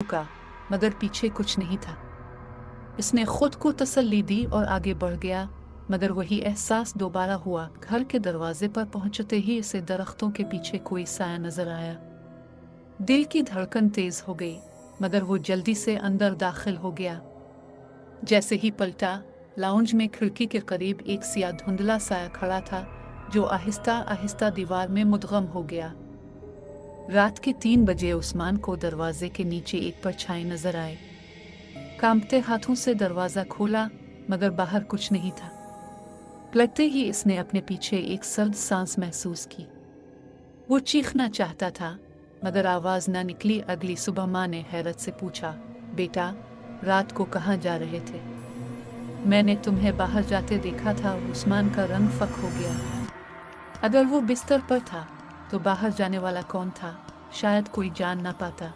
झुका, मगर पीछे कुछ नहीं था। इसने खुद को तसल्ली दी और आगे बढ़ गया, मगर वही एहसास दोबारा हुआ। घर के दरवाजे पर पहुंचते ही इसे दरख्तों के पीछे कोई साया नजर आया। दिल की धड़कन तेज हो गई, मगर वो जल्दी से अंदर दाखिल हो गया। जैसे ही पलटा, लाउंज में खिड़की के करीब एक सिया धुंधला साया खड़ा था, जो आहिस्ता आहिस्ता दीवार में मुद्गम हो गया। रात के 3 बजे उस्मान को दरवाजे के नीचे एक परछाई नजर आई। कांपते हाथों से दरवाजा खोला, मगर बाहर कुछ नहीं था। पलटते ही इसने अपने पीछे एक सर्द सांस महसूस की। वो चीखना चाहता था, मगर आवाज ना निकली। अगली सुबह माँ ने हैरत से पूछा, बेटा, रात को कहाँ जा रहे थे? मैंने तुम्हें बाहर जाते देखा था। उस्मान का रंग फक हो गया। अगर वो बिस्तर पर था तो बाहर जाने वाला कौन था? शायद कोई जान ना पाता।